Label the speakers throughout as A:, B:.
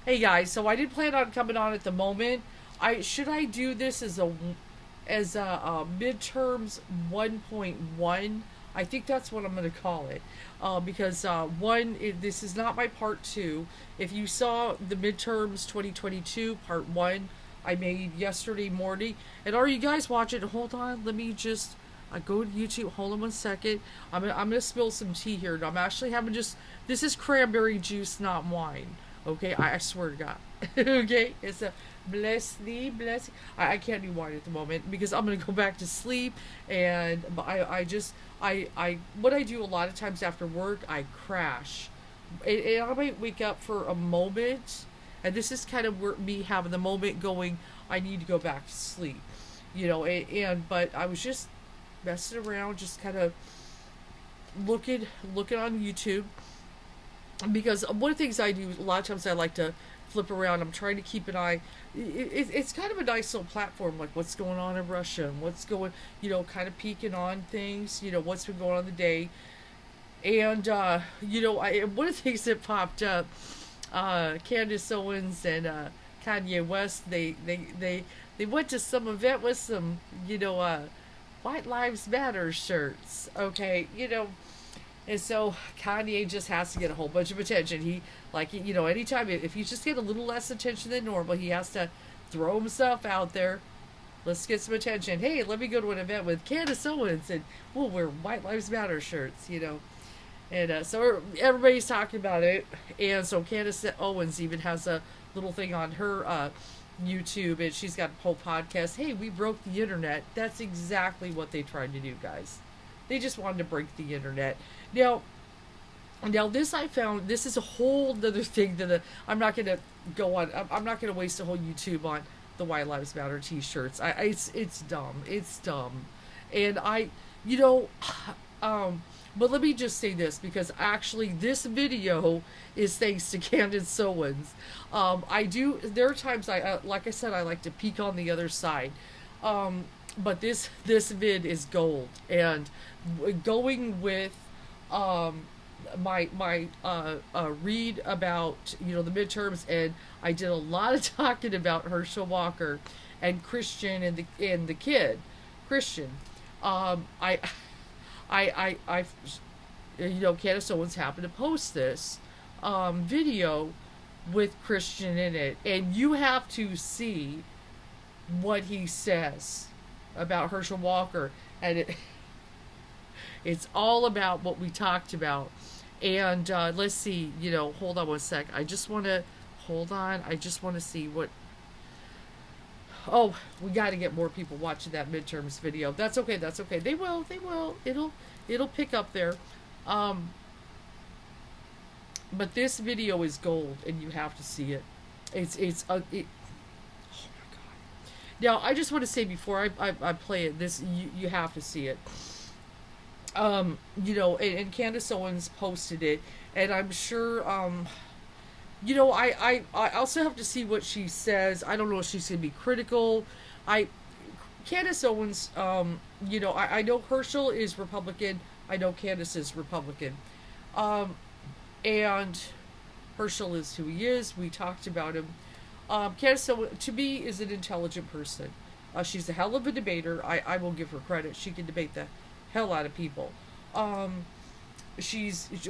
A: Hey guys, so I did plan on coming on at the moment. I do this as a midterms 1.1. I think that's what I'm going to call it, because this is not my part two. If you saw the midterms 2022 part one, I made yesterday morning. And are you guys watching? Hold on, let me just. I go to YouTube. Hold on one second. I'm gonna spill some tea here. I'm actually having just. This is cranberry juice, not wine. Okay, I swear to God. Okay, it's a bless thee, bless. I can't do wine at the moment because I'm gonna go back to sleep, and I just I what I do a lot of times after work, I crash, and I might wake up for a moment, and this is kind of where me having the moment going. I need to go back to sleep, but I was just messing around, just kind of looking on YouTube, because one of the things I do a lot of times, I like to flip around. I'm trying to keep an eye. It's kind of a nice little platform, like what's going on in Russia and what's going, kind of peeking on things, what's been going on the day. And, one of the things that popped up, Candace Owens and Kanye West, they went to some event with some, White Lives Matter shirts, okay, and so Kanye just has to get a whole bunch of attention. He, anytime, if he's just getting a little less attention than normal, he has to throw himself out there. Let's get some attention. Hey, let me go to an event with Candace Owens and we'll wear White Lives Matter shirts, And so everybody's talking about it. And so Candace Owens even has a little thing on her YouTube, and she's got a whole podcast. Hey, we broke the internet. That's exactly what they tried to do, guys. They just wanted to break the internet. Now this I found, this is a whole other thing that I'm not going to go on. I'm not going to waste a whole YouTube on the White Lives Matter t-shirts. It's dumb. It's dumb. And but let me just say this, because actually this video is thanks to Candace Owens. There are times like I said, I like to peek on the other side. But this vid is gold, and going with my read about the midterms, and I did a lot of talking about Herschel Walker and Christian and the kid Christian. Candace Owens happened to post this video with Christian in it, and you have to see what he says about Herschel Walker, and it's all about what we talked about. And let's see, hold on one sec. I just want to see what. Oh, we got to get more people watching that midterms video. That's okay. They will. It'll pick up there. But this video is gold, and you have to see it. Now, I just want to say before I play it, this you have to see it. And Candace Owens posted it, and I'm sure, I also have to see what she says. I don't know if she's going to be critical. Candace Owens, I know Herschel is Republican. I know Candace is Republican. And Herschel is who he is. We talked about him. Candace, to me, is an intelligent person. She's a hell of a debater. I will give her credit. She can debate the hell out of people.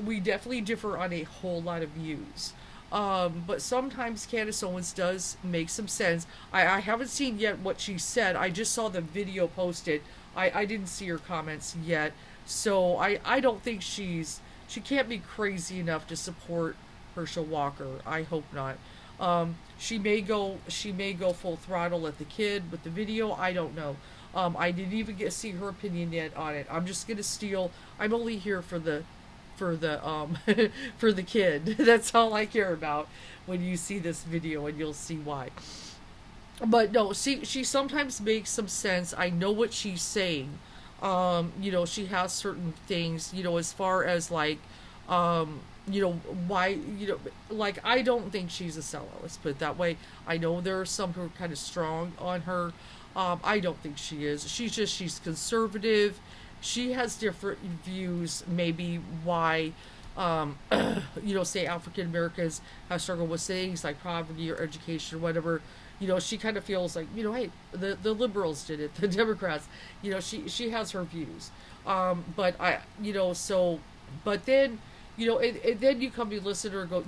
A: We definitely differ on a whole lot of views. But sometimes Candace Owens does make some sense. I haven't seen yet what she said. I just saw the video posted. I didn't see her comments yet. So I don't think she can't be crazy enough to support Herschel Walker. I hope not. She may go full throttle at the kid with the video. I don't know. I didn't even get to see her opinion yet on it. I'm just gonna steal. I'm only here for the for the kid. That's all I care about when you see this video, and you'll see why. But no, she sometimes makes some sense. I know what she's saying. She has certain things, as far as like, why, like, I don't think she's a sellout. Let's put it that way. I know there are some who are kind of strong on her. I don't think she is. She's conservative. She has different views, maybe why say African Americans have struggled with things like poverty or education or whatever. She kind of feels like, hey, the liberals did it, the Democrats. She has her views. But but then, and then you come to listen to her go,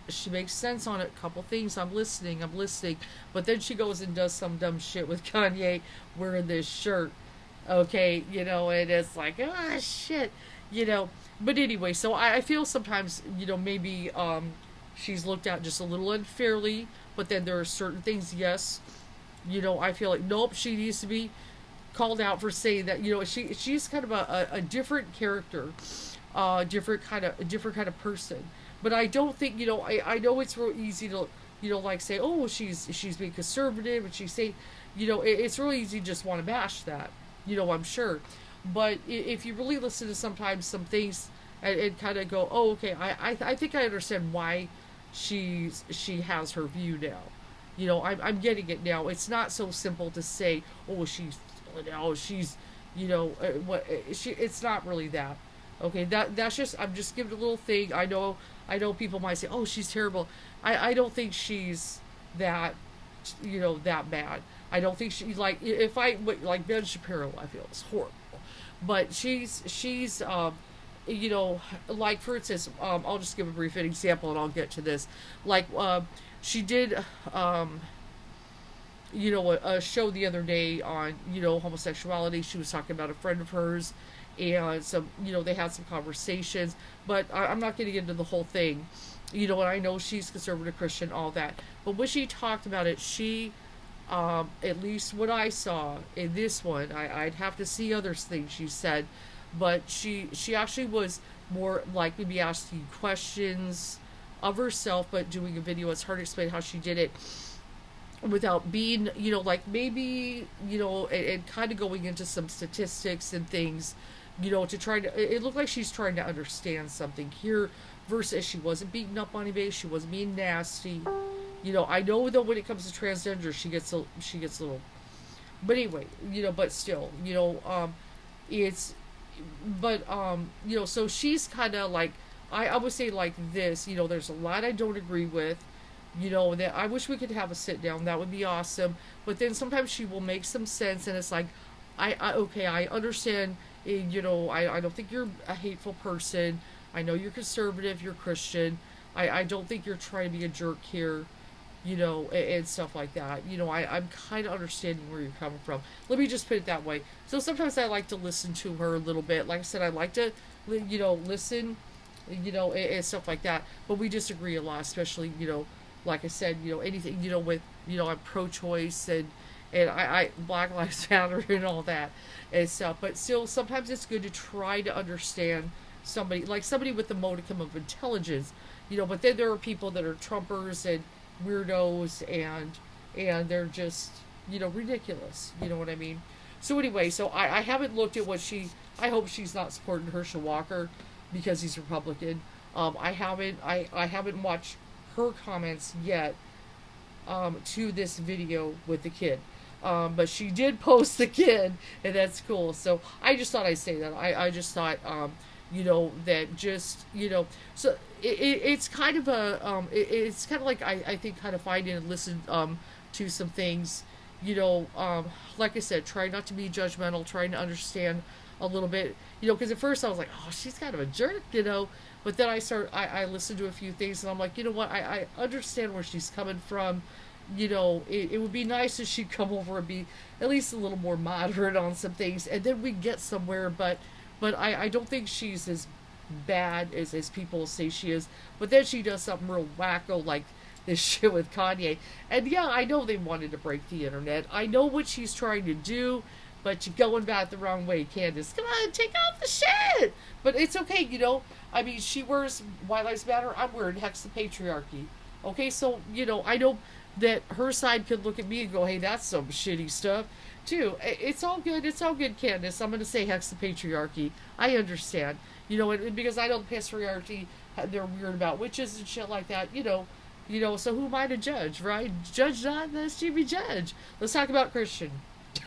A: she makes sense on a couple things. I'm listening. But then she goes and does some dumb shit with Kanye wearing this shirt. Okay, and it's like, shit, But anyway, so I feel sometimes, maybe she's looked at just a little unfairly, but then there are certain things, yes, I feel like, nope, she needs to be called out for saying that, she's kind of a different character, different kind of person. But I don't think, I know it's real easy to, like say, oh, she's being conservative, and she's saying, it's really easy to just want to bash that, I'm sure. But if you really listen to sometimes some things and kind of go, oh, okay, I think I understand why she has her view now. I'm getting it now. It's not so simple to say, oh, she's what she. It's not really that. Okay, that's just, I'm just giving a little thing. I know people might say, oh, she's terrible. I don't think she's that, that bad. I don't think she, like, if I, like Ben Shapiro, I feel is horrible. But she's like, for instance, I'll just give a brief example and I'll get to this. Like, she did, a show the other day on, homosexuality. She was talking about a friend of hers, and some, they had some conversations, but I'm not going to get into the whole thing. And I know she's conservative Christian, all that. But when she talked about it, she, at least what I saw in this one, I'd have to see other things she said, but she actually was more like maybe asking questions of herself, but doing a video. It's hard to explain how she did it without being, like maybe, and kind of going into some statistics and things, to try to, it looked like she's trying to understand something here, versus she wasn't beating up on anybody, she wasn't being nasty. I know though when it comes to transgender, she gets a little, but anyway, but still, it's, but, so she's kind of like, I would say like this, there's a lot I don't agree with, that I wish we could have a sit down, that would be awesome, but then sometimes she will make some sense, and it's like, okay, I understand, I don't think you're a hateful person, I know you're conservative, you're Christian, I don't think you're trying to be a jerk here, and stuff like that. I'm kind of understanding where you're coming from. Let me just put it that way. So sometimes I like to listen to her a little bit. Like I said, I like to, listen, and stuff like that. But we disagree a lot, especially, like I said, anything, with, I'm pro-choice and I Black Lives Matter and all that and stuff. But still, sometimes it's good to try to understand somebody with the modicum of intelligence, but then there are people that are Trumpers and weirdos and they're just, ridiculous. You know what I mean? So anyway, so I haven't looked at what I hope she's not supporting Herschel Walker because he's Republican. I haven't watched her comments yet to this video with the kid. But she did post the kid, and that's cool. So I just thought I'd say that. I just thought, that just, so it's kind of a, it's kind of like, I think, kind of finding and listen to some things, like I said, try not to be judgmental, trying to understand a little bit, because at first I was like, oh, she's kind of a jerk, but then I listened to a few things, and I'm like, what, I understand where she's coming from. It would be nice if she'd come over and be at least a little more moderate on some things, and then we get somewhere, but I don't think she's as bad as people say she is. But then she does something real wacko like this shit with Kanye. And yeah, I know they wanted to break the internet. I know what she's trying to do, but you're going about it the wrong way, Candace. Come on, take off the shit! But it's okay, I mean, she wears White Lives Matter, I'm wearing Hex the Patriarchy. Okay, so, I know that her side could look at me and go, hey, that's some shitty stuff, too. It's all good, Candace. I'm going to say Hex the Patriarchy. I understand. Because I know the patriarchy, they're weird about witches and shit like that, so who am I to judge, right? Judge not, lest you be judged. Let's talk about Christian.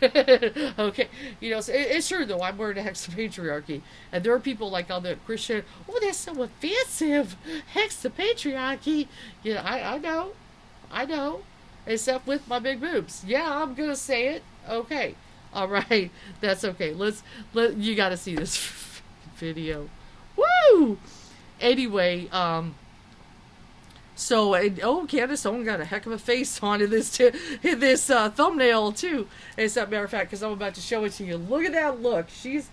A: Okay, so it's true though. I'm wearing a hex the patriarchy, and there are people like on the Christian. Oh, that's so offensive. Hex the patriarchy. I know. Except with my big boobs. Yeah, I'm gonna say it. Okay, all right, that's okay. You got to see this video. Woo! Anyway, so, Candace, someone got a heck of a face on in this thumbnail too. As a matter of fact, because I'm about to show it to you. Look at that look. She's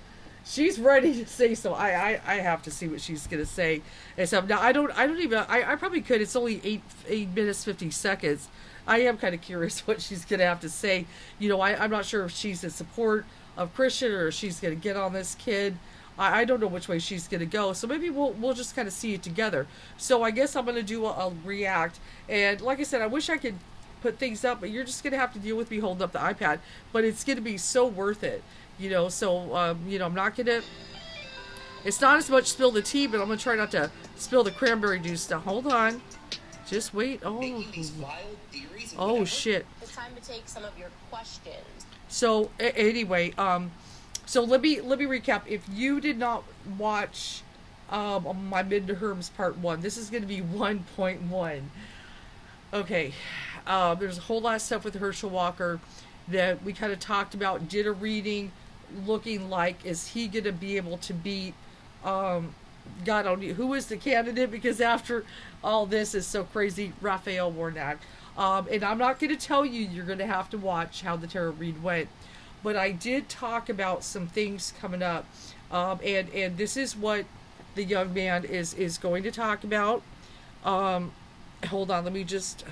A: ready to say so. I have to see what she's gonna say. And so now I don't even. I probably could. It's only 8 minutes 50 seconds. I am kind of curious what she's gonna have to say. I'm not sure if she's in support of Christian or if she's gonna get on this kid. I don't know which way she's going to go. So maybe we'll just kind of see it together. So I guess I'm going to do a react. And like I said, I wish I could put things up, but you're just going to have to deal with me holding up the iPad. But it's going to be so worth it. So, I'm not going to... It's not as much spill the tea, but I'm going to try not to spill the cranberry juice. Now, hold on. Just wait. Oh, shit.
B: It's time to take some of your questions.
A: So, anyway, So let me recap. If you did not watch my Midterms Part 1, this is going to be 1.1. Okay, there's a whole lot of stuff with Herschel Walker that we kind of talked about. Did a reading looking like, is he going to be able to beat, God only, who is the candidate? Because after all this is so crazy, Raphael Warnock. And I'm not going to tell you, you're going to have to watch how the tarot read went. But I did talk about some things coming up, and this is what the young man is going to talk about. Hold on, I just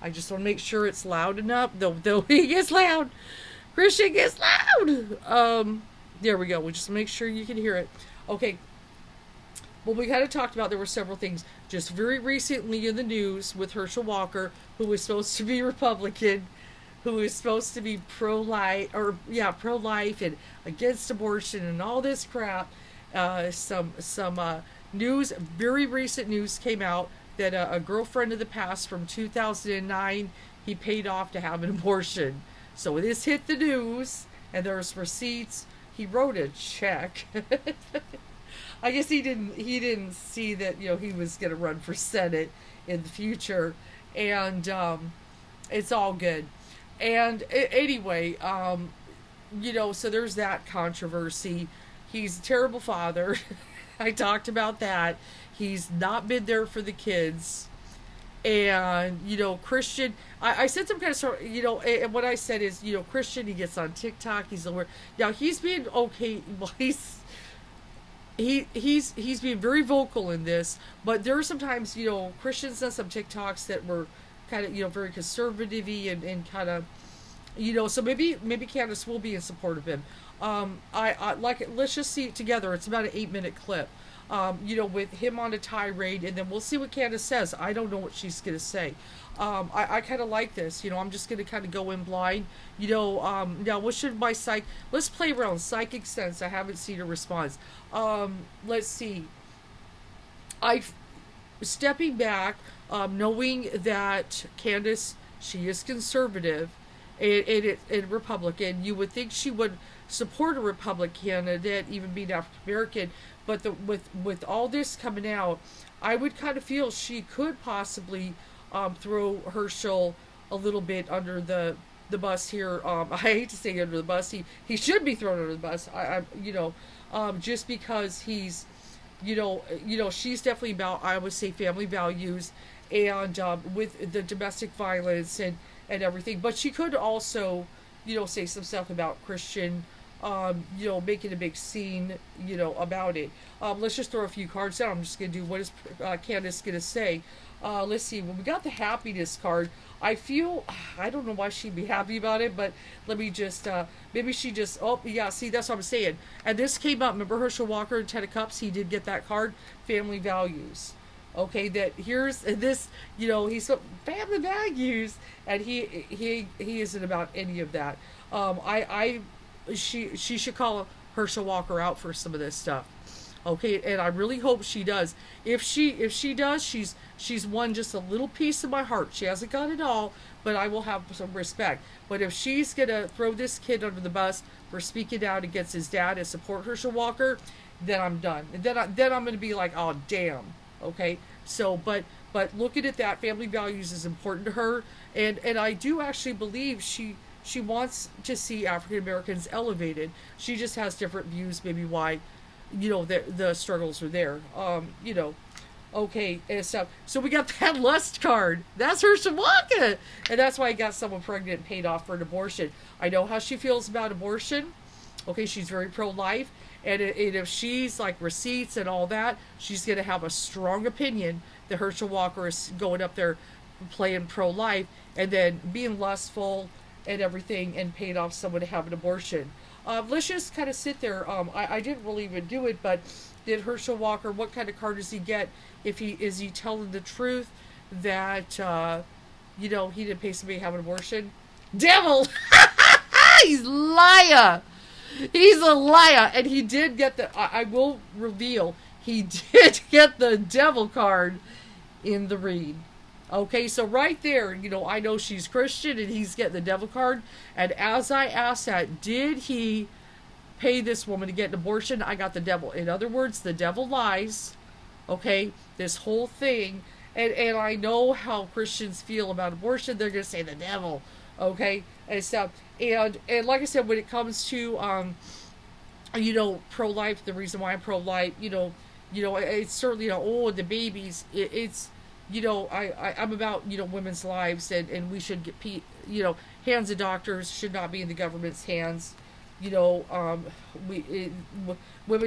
A: want to make sure it's loud enough. Though he gets loud, Christian gets loud. There we go. We'll just make sure you can hear it. Okay. Well, we kind of talked about there were several things just very recently in the news with Herschel Walker, who was supposed to be Republican, who is supposed to be pro-life and against abortion and all this crap. Some news, very recent news came out that a girlfriend of the past from 2009, he paid off to have an abortion. So this hit the news, and there's receipts. He wrote a check. I guess he didn't see that he was going to run for Senate in the future, and it's all good. And anyway, so there's that controversy. He's a terrible father. I talked about that. He's not been there for the kids. And, Christian, I said some kind of story, and what I said is, Christian, he gets on TikTok. He's aware. Now, he's being okay. Well, he's being very vocal in this, but there are sometimes, Christians done some TikToks that were kind of, very conservative-y and kind of, so maybe Candace will be in support of him. I like it. Let's just see it together. It's about an 8-minute clip, with him on a tirade, and then we'll see what Candace says. I don't know what she's going to say. I kind of like this. I'm just going to kind of go in blind. Now what should my let's play around psychic sense. I haven't seen a response. Let's see. Stepping back, knowing that Candace, she is conservative and Republican. You would think she would support a Republican candidate, even being African American. But with all this coming out, I would kind of feel she could possibly throw Herschel a little bit under the bus here. I hate to say under the bus. He should be thrown under the bus. Just because he's, she's definitely about, I would say, family values and with the domestic violence and everything. But she could also, say some stuff about Christian, making a big scene, about it. Let's just throw a few cards down. I'm just going to do what is Candace going to say. Let's see. When we got the happiness card, I don't know why she'd be happy about it, but let me just, maybe she just, see, that's what I'm saying. And this came up, remember Herschel Walker in Ten of Cups? He did get that card, family values. Okay, that here's this, he's family values, and he isn't about any of that. She should call Herschel Walker out for some of this stuff. Okay, and I really hope she does. If she does, she's won just a little piece of my heart. She hasn't got it all, but I will have some respect. But if she's gonna throw this kid under the bus for speaking out against his dad and support Herschel Walker, then I'm done. And then I'm gonna be like, oh damn. Okay, so but looking at that, family values is important to her, and I do actually believe she wants to see African Americans elevated. She just has different views, maybe why, the struggles are there. Okay, and so we got that lust card. That's Herschel Walker, and that's why I got someone pregnant and paid off for an abortion. I know how she feels about abortion. Okay, she's very pro-life, and if she's like receipts and all that, she's gonna have a strong opinion that Herschel Walker is going up there playing pro-life and then being lustful and everything and paying off someone to have an abortion. Let's just kind of sit there. I didn't really even do it, but did Herschel Walker, what kind of card does he get? If is he telling the truth that, he didn't pay somebody to have an abortion? Devil! He's a liar! He's a liar! And he did get I will reveal, he did get the devil card in the read. Okay, so right there, I know she's Christian and he's getting the devil card. And as I asked that, did he pay this woman to get an abortion? I got the devil. In other words, the devil lies. Okay, this whole thing. And I know how Christians feel about abortion. They're going to say the devil. Okay, and stuff. And like I said, when it comes to, pro-life, the reason why I'm pro-life, it's certainly, the babies, it's, I'm about, women's lives and we should get, hands of doctors should not be in the government's hands. Women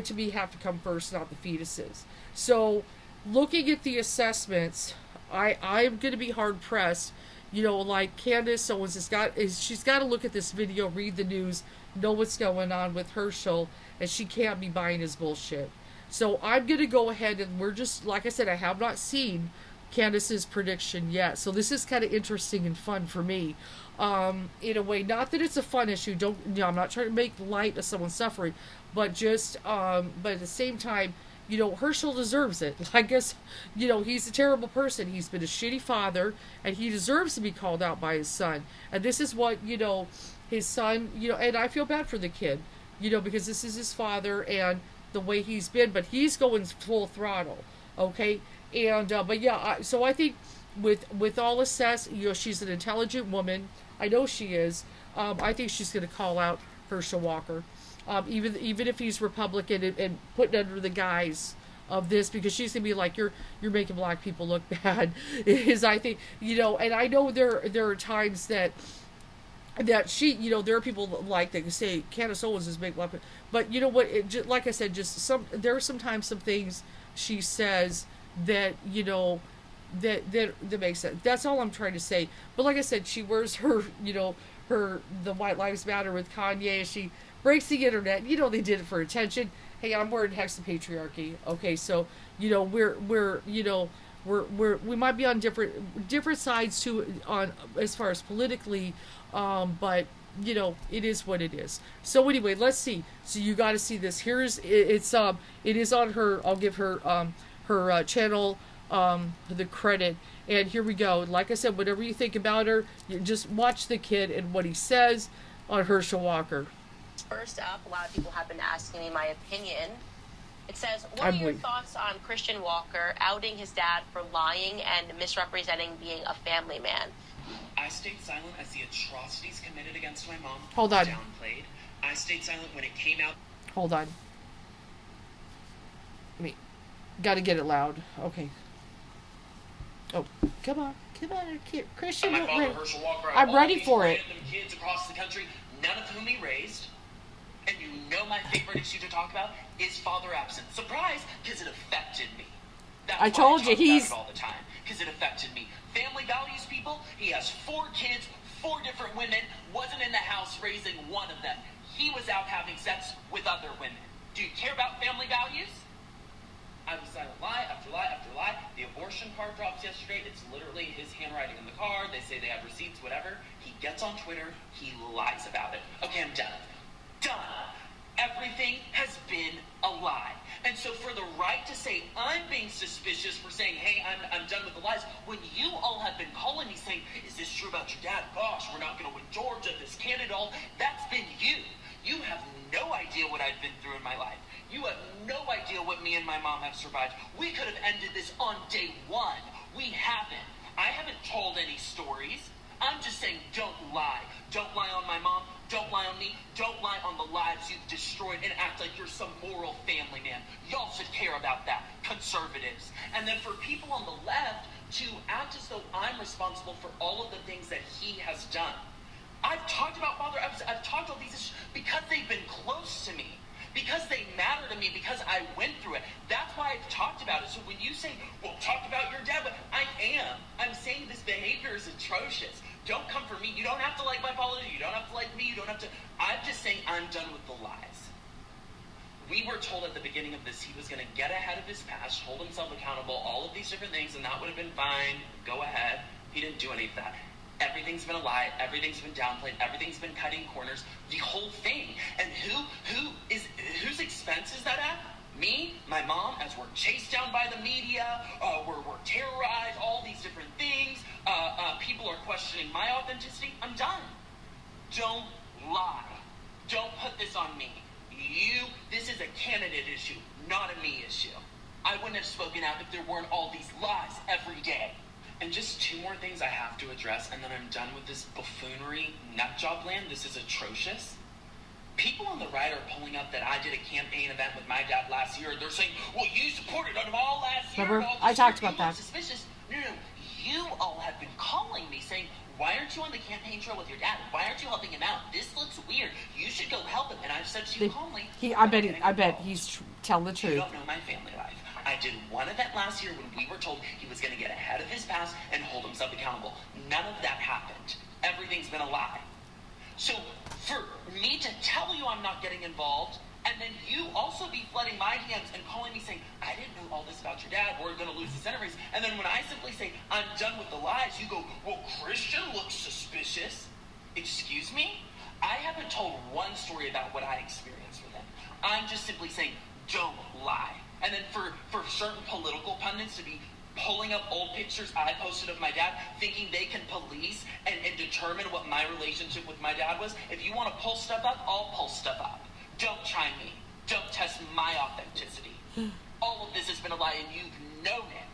A: to me have to come first, not the fetuses. So looking at the assessments, I'm going to be hard pressed, like Candace, she's got to look at this video, read the news, know what's going on with Herschel, and she can't be buying his bullshit. So I'm going to go ahead and we're just, like I said, I have not seen Candace's prediction yet. So this is kind of interesting and fun for me. In a way, not that it's a fun issue. I'm not trying to make light of someone suffering, but just, but at the same time, Herschel deserves it. I guess, he's a terrible person. He's been a shitty father, and he deserves to be called out by his son. And this is what, his son, and I feel bad for the kid, because this is his father and the way he's been, but he's going full throttle. Okay. And, but yeah, so I think with all assess, she's an intelligent woman. I know she is. I think she's going to call out Herschel Walker. Even if he's Republican and putting under the guise of this, because she's gonna be like, you're making black people look bad. Is I think, and I know there are times that she, there are people like that say Candace Owens is making black people, but you know what? Like I said, there are sometimes some things she says that that makes sense. That's all I'm trying to say. But like I said, she wears her the White Lives Matter with Kanye. She breaks the internet. They did it for attention. Hey, I'm wearing Hex the Patriarchy. Okay, so we might be on different sides too on as far as politically, but it is what it is. So anyway, let's see. So you got to see this. It is on her. I'll give her her channel the credit. And here we go. Like I said, whatever you think about her, you just watch the kid and what he says on Herschel Walker.
B: First up, a lot of people have been asking me my opinion. It says, what are your thoughts on Christian Walker outing his dad for lying and misrepresenting being a family man?
C: I stayed silent as the atrocities committed against my mom
A: Hold on.
C: downplayed. I stayed silent when it came out.
A: Hold on. Gotta get it loud. Okay. Oh, come on, Christian.
C: My father, Herschel Walker,
A: I'm ready for it.
C: Random kids across the country, none of whom he raised. And my favorite issue to talk about is father absent. Surprise, because it affected me. That's
A: I told you he's
C: about it all the time, because it affected me. Family values, people. He has 4 kids, 4 different women. Wasn't in the house raising one of them. He was out having sex with other women. Do you care about family values? I was silent, lie after lie after lie. The abortion card drops yesterday. It's literally his handwriting in the card. They say they have receipts, whatever. He gets on Twitter. He lies about it. Okay, I'm done. Done. Everything has been a lie. And so for the right to say, I'm being suspicious for saying, hey, I'm done with the lies, when you all have been calling me saying, is this true about your dad? Gosh, we're not going to win Georgia, this candidate, all. That's been you. You have no idea what I've been through in my life. You have no idea what me and my mom have survived. We could have ended this on day one. We haven't. I haven't told any stories. I'm just saying, don't lie. Don't lie on my mom. Don't lie on me. Don't lie on the lives you've destroyed and act like you're some moral family man. Y'all should care about that, conservatives. And then for people on the left to act as though I'm responsible for all of the things that he has done. I've talked about Father Epps. I've talked about these issues because they've been close to me. Because they matter to me, because I went through it. That's why I've talked about it. So when you say, well, talk about your dad, but I am. I'm saying this behavior is atrocious. Don't come for me. You don't have to like my followers. You don't have to like me. You don't have to. I'm just saying I'm done with the lies. We were told at the beginning of this he was going to get ahead of his past, hold himself accountable, all of these different things, and that would have been fine. Go ahead. He didn't do any of that. Everything's been a lie. Everything's been downplayed. Everything's been cutting corners. The whole thing. And whose expense is that at? Me, my mom, as we're chased down by the media, we're terrorized, all these different things. People are questioning my authenticity. I'm done. Don't lie. Don't put this on me. This is a candidate issue, not a me issue. I wouldn't have spoken out if there weren't all these lies every day. And just two more things I have to address, and then I'm done with this buffoonery nutjob land. This is atrocious. People on the right are pulling up that I did a campaign event with my dad last year. They're saying, well, you supported them all last year.
A: Remember,
C: all
A: I talked about that.
C: Suspicious. No, you all have been calling me saying, why aren't you on the campaign trail with your dad? Why aren't you helping him out? This looks weird. You should go help him. And I've said to you calmly,
A: I bet he's telling the truth.
C: You don't know my family life. I did one event last year when we were told he was going to get ahead of his past and hold himself accountable. None of that happened. Everything's been a lie. So for me to tell you I'm not getting involved, and then you also be flooding my DMs and calling me saying, I didn't know all this about your dad, we're going to lose the Senate race. And then when I simply say, I'm done with the lies, you go, well, Christian looks suspicious. Excuse me? I haven't told one story about what I experienced with him. I'm just simply saying, don't lie. And then for certain political pundits to be pulling up old pictures I posted of my dad, thinking they can police and determine what my relationship with my dad was. If you want to pull stuff up, I'll pull stuff up. Don't try me. Don't test my authenticity. All of this has been a lie, and you've known it.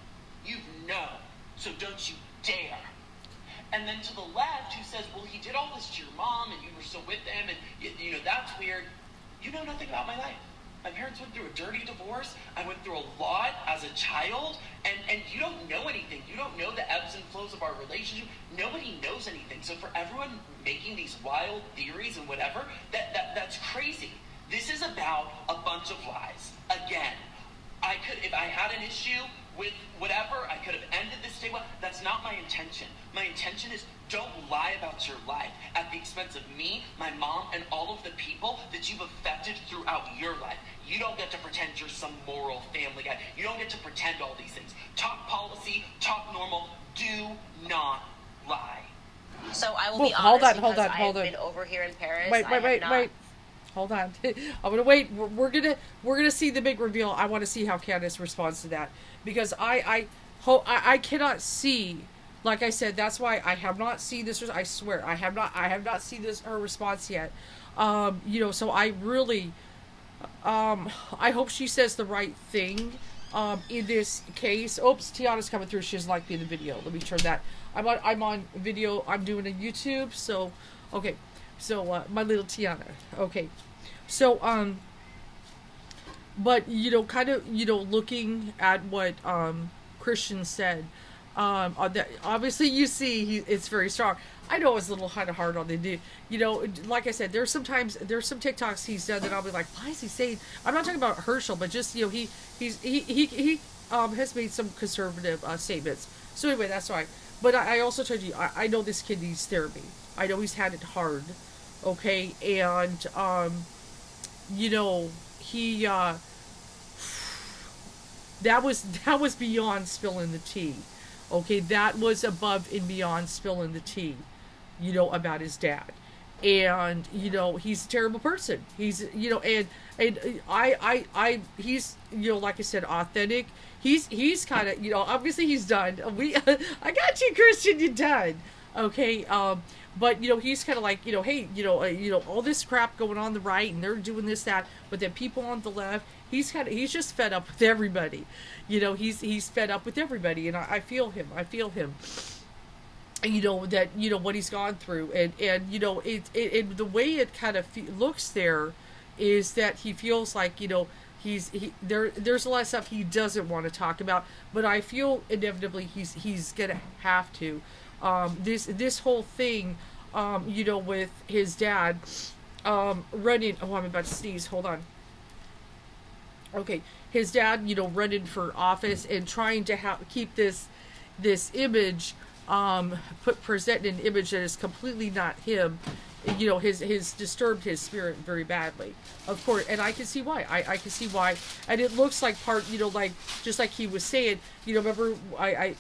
C: You've known. So don't you dare. And then to the left, who says, well, he did all this to your mom, and you were still with them, and, that's weird. You know nothing about my life. My parents went through a dirty divorce. I went through a lot as a child, and you don't know anything. You don't know the ebbs and flows of our relationship. Nobody knows anything. So for everyone making these wild theories and whatever, that's crazy. This is about a bunch of lies. Again, if I had an issue with whatever, I could have ended this day. That's not my intention. My intention is don't lie about your life at the expense of me, my mom, and all of the people that you've affected throughout your life. You don't get to pretend you're some moral family guy. You don't get to pretend all these things. Talk policy, talk normal. Do not lie.
B: So I will be honest,
A: hold on.
B: I've been over here in Paris.
A: Wait. Hold on. I'm gonna wait. We're gonna see the big reveal. I want to see how Candace responds to that, because I cannot see. Like I said, that's why I have not seen this. I swear, I have not seen her response yet. So I really, I hope she says the right thing. In this case, oops, Tiana's coming through. She doesn't like me in the video. Let me turn that. I'm on video. I'm doing a YouTube. So, okay. So, my little Tiana. Okay. So, but, kind of, looking at what, Christian said, obviously you see it's very strong. I know it's a little kind of hard on the dude. Like I said, there's some TikToks he's done that I'll be like, why is he saying? I'm not talking about Herschel, but just he has made some conservative statements. So anyway, that's why. But I also told you I know this kid needs therapy. I know he's had it hard. Okay, and he that was beyond spilling the tea. Okay, that was above and beyond spilling the tea, about his dad. and he's a terrible person. He's and he's like I said, authentic. He's kind of obviously he's done. I got you, Christian. You're done. Okay. But he's kind of like hey all this crap going on the right, and they're doing this that, but then people on the left, he's just fed up with everybody. He's fed up with everybody, and I feel him. That what he's gone through, and it the way it kind of looks there is that he feels like there's a lot of stuff he doesn't want to talk about, but I feel inevitably he's gonna have to. This whole thing, with his dad running. Oh, I'm about to sneeze. Hold on. Okay, his dad, running for office and trying to keep this image, present an image that is completely not him. His disturbed his spirit very badly, of course, and I can see why. I can see why, and it looks like like just like he was saying. Remember,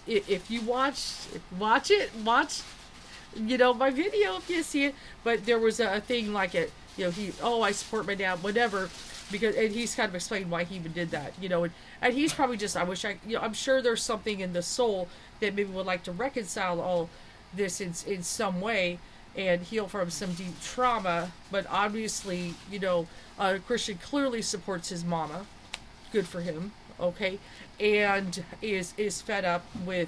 A: if you watch my video if you see it, but there was a thing like it. I support my dad, whatever, and he's kind of explained why he even did that. And he's probably just, I'm sure there's something in the soul that maybe would like to reconcile all this in some way and heal from some deep trauma, but obviously, Christian clearly supports his mama. Good for him, okay? And is fed up with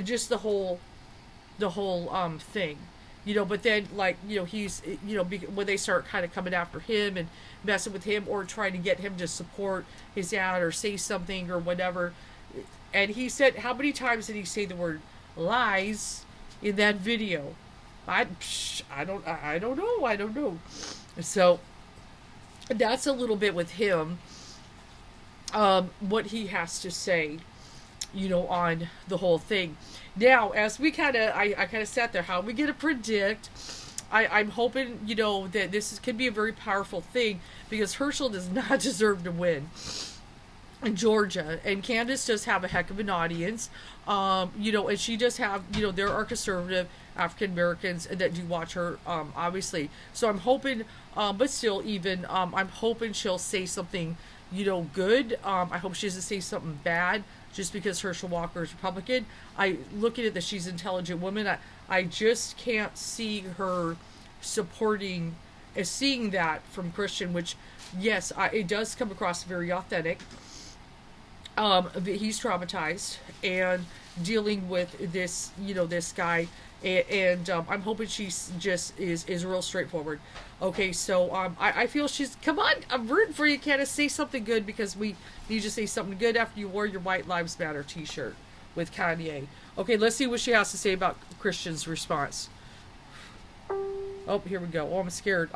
A: just the whole thing. But then, he's, when they start kind of coming after him and messing with him or trying to get him to support his dad or say something or whatever. And he said, how many times did he say the word lies in that video? I don't know. So that's a little bit with him. What he has to say, on the whole thing. Now, as we I kind of sat there, how are we going to predict? I'm hoping, that this could be a very powerful thing because Herschel does not deserve to win in Georgia, and Candace does have a heck of an audience, and she does have, there are conservative African Americans that do watch her, obviously. So I'm hoping, but still, even I'm hoping she'll say something, good. I hope she doesn't say something bad just because Herschel Walker is Republican. I look at it that she's an intelligent woman. I just can't see her seeing that from Christian, which, yes, it does come across very authentic. He's traumatized and dealing with this, this guy, and I'm hoping she's just is real straightforward. Okay, so I feel come on, I'm rooting for you, Candace. Say something good because we need to say something good after you wore your White Lives Matter t-shirt with Kanye. Okay, let's see what she has to say about Christian's response. Oh, here we go. Oh, I'm scared.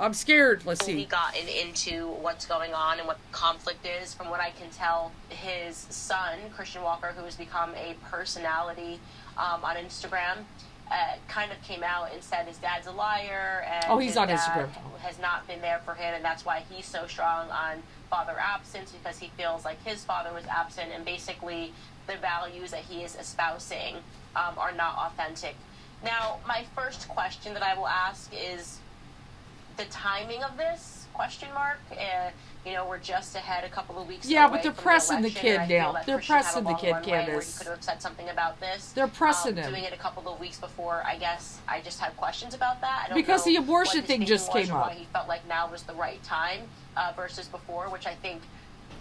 A: Let's see.
B: We've gotten into what's going on and what the conflict is. From what I can tell, his son, Christian Walker, who has become a personality on Instagram, kind of came out and said his dad's a liar. And
A: he's on Instagram.
B: Has not been there for him, and that's why he's so strong on father absence, because he feels like his father was absent, and basically the values that he is espousing are not authentic. Now, my first question that I will ask is the timing of this, question mark. We're just ahead a couple of weeks away.
A: Yeah, but they're pressing the kid now. They're pressing the kid, Candace.
B: He could have said something about this.
A: They're pressing him.
B: Doing it a couple of weeks before, I guess I just had questions about that. I don't
A: because
B: know
A: the abortion thing just came up.
B: Why he felt like now was the right time versus before, which I think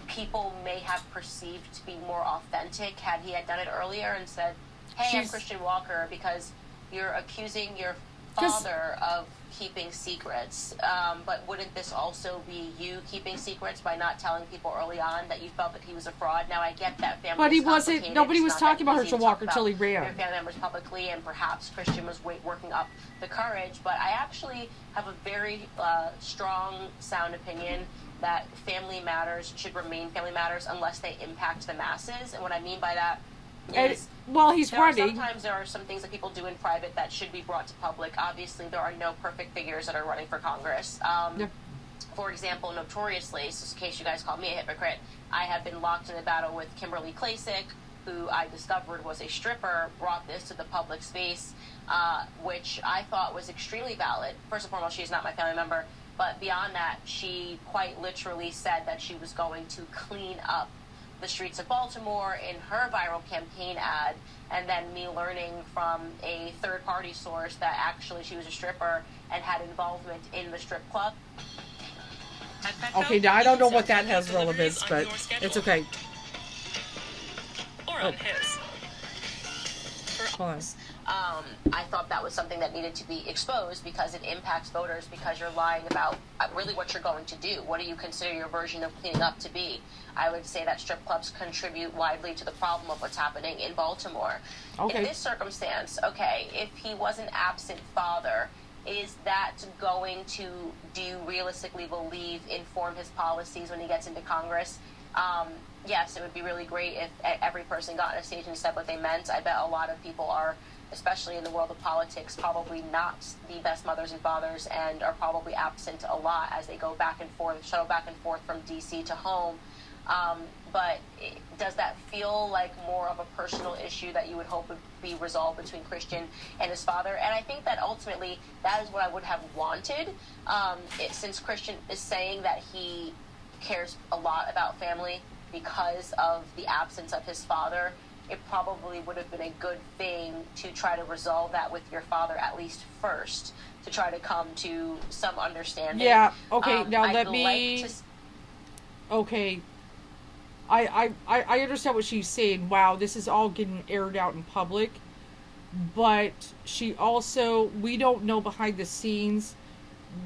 B: people may have perceived to be more authentic had he had done it earlier and said, hey, I'm Christian Walker, because you're accusing your father of keeping secrets, but wouldn't this also be you keeping secrets by not telling people early on that you felt that he was a fraud? Now, I get that family.
A: But he wasn't. Nobody was talking about Herschel Walker until he ran.
B: Your family members publicly, and perhaps Christian was working up the courage. But I actually have a very strong, sound opinion that family matters should remain family matters unless they impact the masses. And what I mean by that is,
A: he's running.
B: Sometimes there are some things that people do in private that should be brought to public. Obviously, there are no perfect figures that are running for Congress. For example, notoriously, so in case you guys call me a hypocrite, I have been locked in a battle with Kimberly Klasick, who I discovered was a stripper, brought this to the public space, which I thought was extremely valid. First and foremost, she's not my family member, but beyond that, she quite literally said that she was going to clean up the streets of Baltimore in her viral campaign ad, and then me learning from a third-party source that actually she was a stripper and had involvement in the strip club.
A: Okay, now I don't know what that has relevance, but it's okay.
B: Or on his.
A: Hold on.
B: I thought that was something that needed to be exposed because it impacts voters, because you're lying about really what you're going to do. What do you consider your version of cleaning up to be? I would say that strip clubs contribute widely to the problem of what's happening in Baltimore.
A: Okay.
B: In this circumstance, okay, if he was an absent father, is that going to, do you realistically believe, inform his policies when he gets into Congress? Yes, it would be really great if every person got on a stage and said what they meant. I bet a lot of people are, especially in the world of politics, probably not the best mothers and fathers, and are probably absent a lot as they go back and forth, shuttle back and forth from D.C. to home. But does that feel like more of a personal issue that you would hope would be resolved between Christian and his father? And I think that ultimately that is what I would have wanted, since Christian is saying that he cares a lot about family because of the absence of his father. It probably would have been a good thing to try to resolve that with your father at least first, to try to come to some understanding.
A: Yeah, okay, now let
B: I'd
A: me...
B: like to...
A: Okay. I understand what she's saying. Wow, this is all getting aired out in public. But she also... We don't know behind the scenes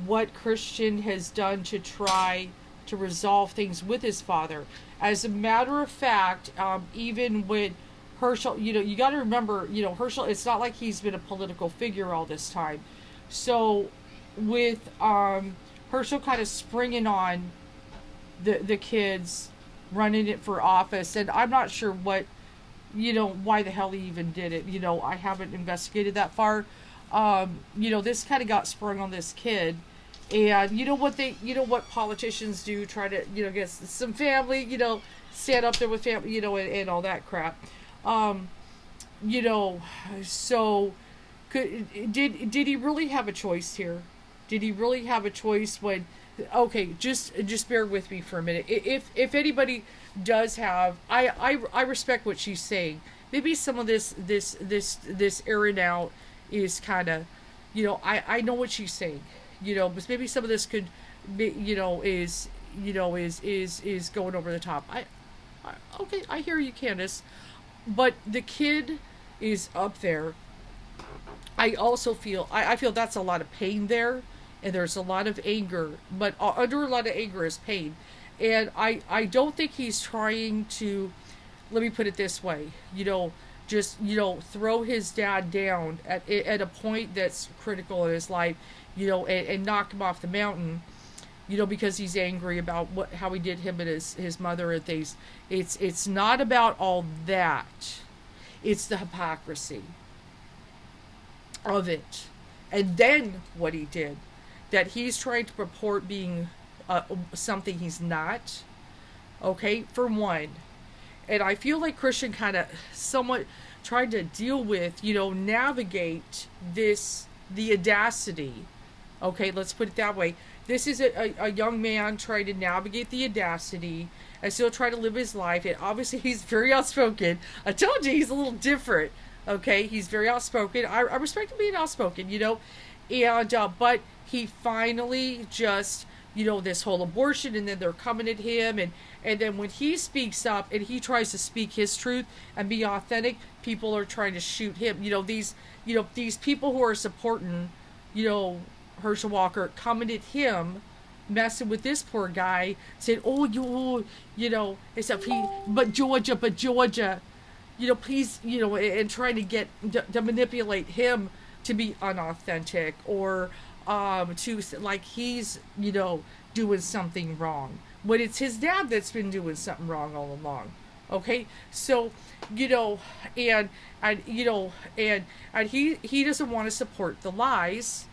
A: what Christian has done to try to resolve things with his father. As a matter of fact, even with Herschel, you got to remember, Herschel, it's not like he's been a political figure all this time. So with Herschel kind of springing on the kids, running it for office, and I'm not sure what, why the hell he even did it. I haven't investigated that far. This kind of got sprung on this kid. And what politicians do, try to, get some family, stand up there with family, and all that crap. So did he really have a choice here? Did he really have a choice when, okay, just bear with me for a minute. If anybody does have, I respect what she's saying. Maybe some of this airing out is kind of, I know what she's saying. But maybe some of this could be, is going over the top. Okay, I hear you, Candace. But the kid is up there. I also feel, I feel that's a lot of pain there, and there's a lot of anger. But under a lot of anger is pain. And I don't think he's trying to, let me put it this way, just, throw his dad down at a point that's critical in his life. And knock him off the mountain, because he's angry about how he did him and his mother and things. It's not about all that. It's the hypocrisy of it. And then what he did, that he's trying to purport being something he's not. Okay, for one. And I feel like Christian kind of somewhat tried to deal with, navigate the audacity. Okay, let's put it that way. This is a young man trying to navigate the audacity and still try to live his life. And obviously he's very outspoken. I told you he's a little different. Okay, he's very outspoken. I respect him being outspoken, And, but he finally just, this whole abortion, and then they're coming at him. And then when he speaks up and he tries to speak his truth and be authentic, people are trying to shoot him. These people who are supporting, Herschel Walker, coming at him, messing with this poor guy, saying, and stuff. But Georgia, please, and trying to get to manipulate him to be unauthentic, or to like he's doing something wrong when it's his dad that's been doing something wrong all along. Okay, so and he doesn't want to support the lies.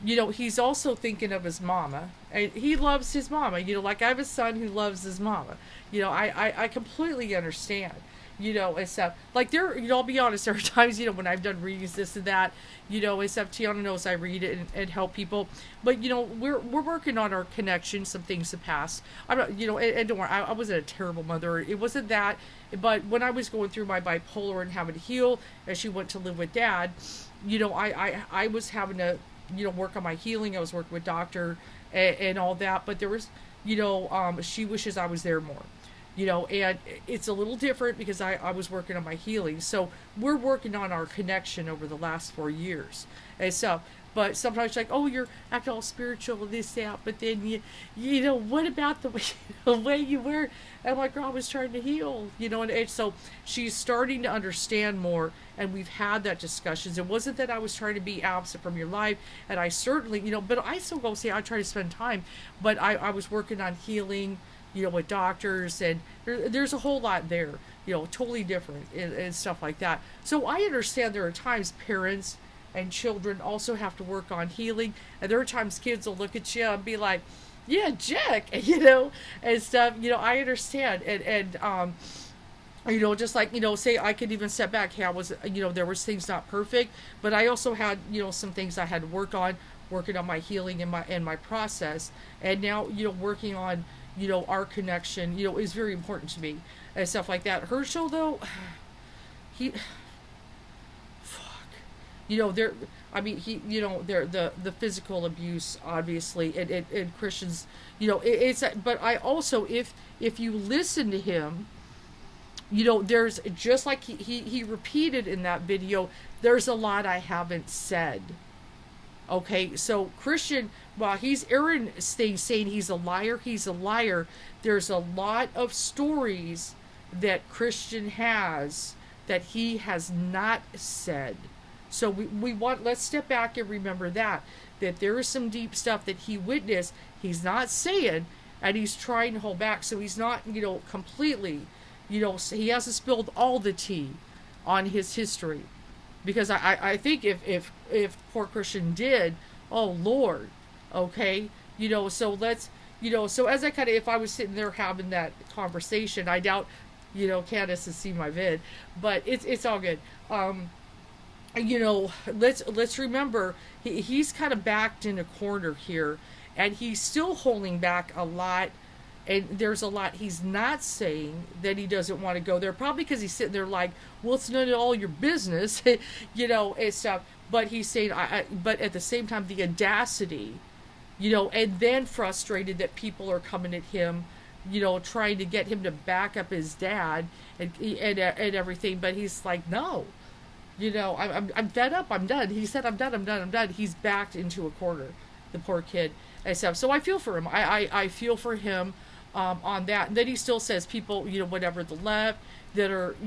A: He's also thinking of his mama, and he loves his mama. Like I have a son who loves his mama. I completely understand. and stuff. Like I'll be honest, there are times, when I've done readings, this and that, and stuff. Tiana knows I read it and help people. But, we're working on our connection. Some things have passed. I'm not, and don't worry, I wasn't a terrible mother. It wasn't that. But when I was going through my bipolar and having to heal, as she went to live with Dad, I was having to, work on my healing. I was working with doctor and all that. But there was, she wishes I was there more. And it's a little different because I was working on my healing. So we're working on our connection over the last 4 years. And so, but sometimes she's like, oh, you're acting all spiritual, this, that, but then what about the way you were? And I'm like, girl, I was trying to heal, and so she's starting to understand more, and we've had that discussions. It wasn't that I was trying to be absent from your life, and I certainly, but I still go say I try to spend time, but I was working on healing, with doctors, and there's a whole lot there, totally different and stuff like that. So I understand there are times parents and children also have to work on healing, and there are times kids will look at you and be like, yeah, Jack, and stuff, I understand, and just like, say I could even step back. Hey, I was, there was things not perfect, but I also had, some things I had to working on my healing and my process, and now, working on, our connection, is very important to me and stuff like that. Herschel, though, there, I mean, there, the physical abuse, obviously, and Christians, it's, but I also, if you listen to him, there's, just like he repeated in that video, there's a lot I haven't said. Okay, so Christian, while he's Aaron saying he's a liar, there's a lot of stories that Christian has that he has not said. So we want, let's step back and remember that there is some deep stuff that he witnessed, he's not saying, and he's trying to hold back, so he's not, completely, he hasn't spilled all the tea on his history. Because I think if poor Christian did, oh Lord, okay, so let's, so as I kind of, if I was sitting there having that conversation, I doubt, Candace has seen my vid, but it's all good. Let's remember he's kind of backed in a corner here, and he's still holding back a lot. And there's a lot he's not saying that he doesn't want to go there. Probably because he's sitting there like, well, it's none of all your business, and stuff. But he's saying, but at the same time, the audacity, and then frustrated that people are coming at him, trying to get him to back up his dad and everything. But he's like, no, I'm fed up. I'm done. He said, I'm done. He's backed into a corner, the poor kid, and stuff. So I feel for him. I feel for him. On that, and then he still says people, whatever the left that are,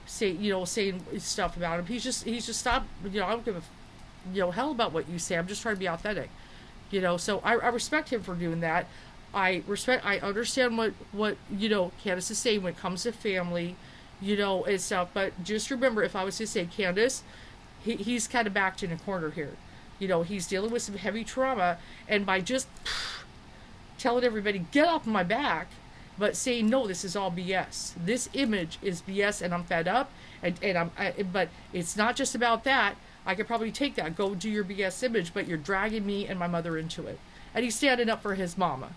A: saying stuff about him. He's just stopped. I don't give a, hell about what you say. I'm just trying to be authentic, So I respect him for doing that. I understand what Candace is saying when it comes to family, and stuff. But just remember, if I was to say Candace, he's kind of backed in a corner here. He's dealing with some heavy trauma, and by just telling everybody, get off my back, but saying, no, this is all BS. This image is BS, and I'm fed up, but it's not just about that. I could probably take that, go do your BS image, but you're dragging me and my mother into it. And he's standing up for his mama.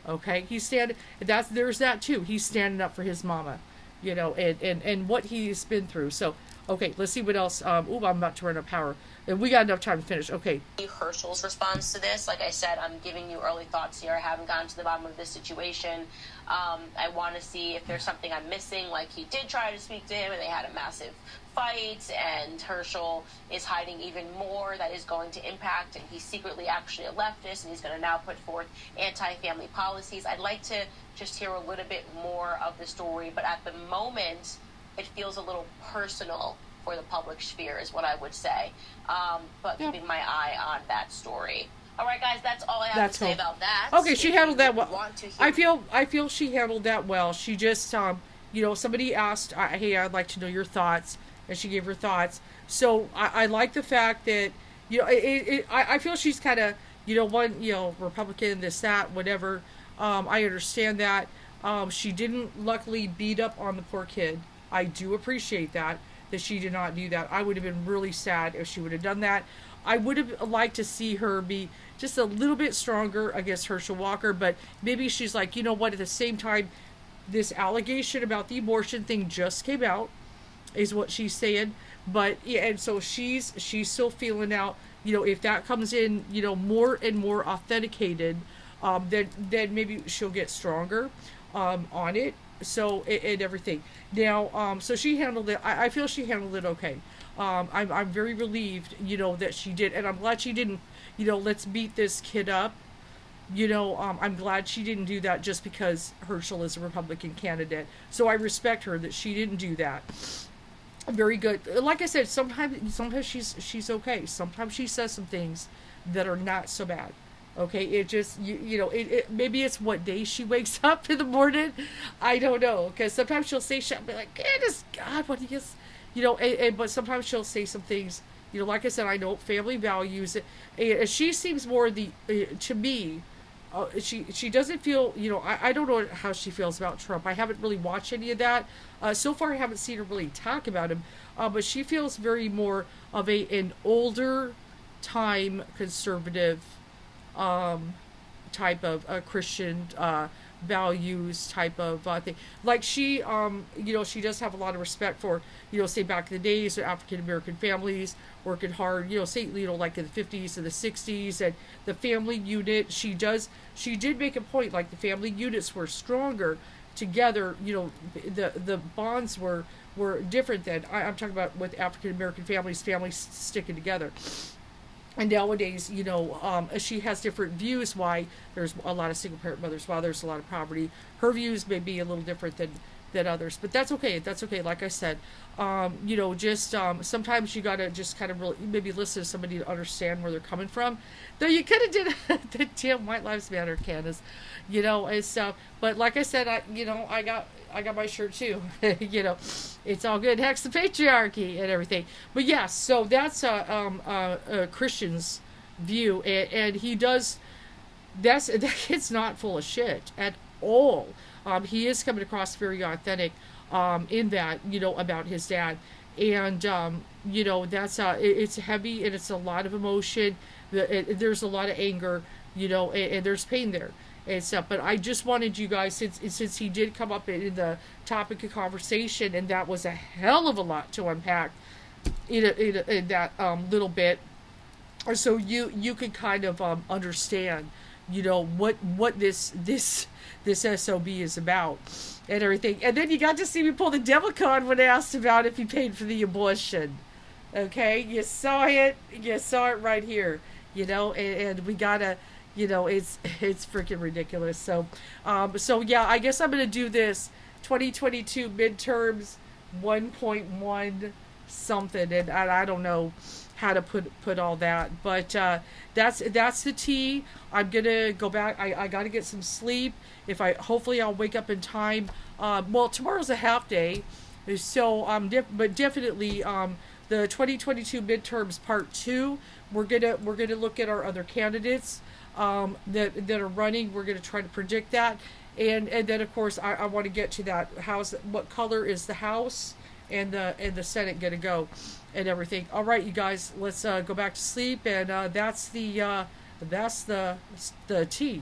A: Okay? There's that too. He's standing up for his mama, and what he's been through. So, okay, let's see what else. I'm about to run out of power. And we got enough time to finish. Okay.
B: Herschel's response to this, like I said, I'm giving you early thoughts here. I haven't gotten to the bottom of this situation. I want to see if there's something I'm missing. Like, he did try to speak to him, and they had a massive fight, and Herschel is hiding even more that is going to impact, and he's secretly actually a leftist, and he's going to now put forth anti-family policies. I'd like to just hear a little bit more of the story, but at the moment, it feels a little personal for the public sphere is what I would say. But keeping my eye on that story. All right, guys, that's all I have to say about that.
A: Okay, she handled that well. I feel she handled that well. She just, somebody asked, hey, I'd like to know your thoughts, and she gave her thoughts. So I like the fact that, I feel she's kind of, Republican, this, that, whatever. I understand that. She didn't luckily beat up on the poor kid. I do appreciate that she did not do that. I would have been really sad if she would have done that. I would have liked to see her be just a little bit stronger against Herschel Walker, but maybe she's like, you know what, at the same time, this allegation about the abortion thing just came out, is what she's saying. But yeah, and so she's still feeling out, you know, if that comes in, you know, more and more authenticated, then maybe she'll get stronger on it. So and everything. Now, so she handled it. I feel she handled it okay. I'm very relieved, you know, that she did, and I'm glad she didn't, you know, let's beat this kid up. You know, I'm glad she didn't do that just because Herschel is a Republican candidate. So I respect her that she didn't do that. Very good. Like I said, sometimes she's okay. Sometimes she says some things that are not so bad. Okay, it just you know it maybe it's what day she wakes up in the morning. I don't know, because sometimes she'll say shit and be like, "Goodness God, what do you?" You know, but sometimes she'll say some things. You know, like I said, I know family values. She seems more to me. She doesn't feel, you know, I don't know how she feels about Trump. I haven't really watched any of that. So far, I haven't seen her really talk about him. But she feels very more of an older time conservative type of Christian values type of thing. Like she, you know, she does have a lot of respect for, you know, say back in the days, African American families working hard, you know, say, you know, like in the 50s and the 60s, and the family unit. She did make a point, like the family units were stronger together. You know, the bonds were different than I'm talking about with African American families sticking together. And nowadays, you know, she has different views why there's a lot of single parent mothers, why there's a lot of poverty. Her views may be a little different than others, but that's okay. That's okay. Like I said, you know, just sometimes you gotta just kind of really maybe listen to somebody to understand where they're coming from. Though you could have did the damn White Lives Matter, Candace, you know, and stuff. But like I said, I got my shirt too. You know, it's all good. Hex the patriarchy and everything. But yeah, so that's a Christian's view, and he does. That kid's not full of shit at all. He is coming across very authentic in that, you know, about his dad, and you know, that's it's heavy and it's a lot of emotion. There's a lot of anger, you know, and there's pain there and stuff. But I just wanted you guys, since he did come up in the topic of conversation, and that was a hell of a lot to unpack in that little bit, so you could kind of understand, you know, what this SOB is about and everything. And then you got to see me pull the devil card when asked about if he paid for the abortion. Okay, you saw it right here, you know, and we gotta, you know, it's freaking ridiculous. So yeah, I guess I'm gonna do this 2022 midterms 1.1 something, and I don't know how to put all that, but that's the tea. I'm gonna go back. I gotta get some sleep. Hopefully I'll wake up in time. Well, tomorrow's a half day, so but definitely the 2022 midterms part 2. We're gonna look at our other candidates that are running. We're gonna try to predict that, and then of course I want to get to that house. What color is the House and the Senate gonna go, and everything. All right, you guys, let's go back to sleep, and that's the tea.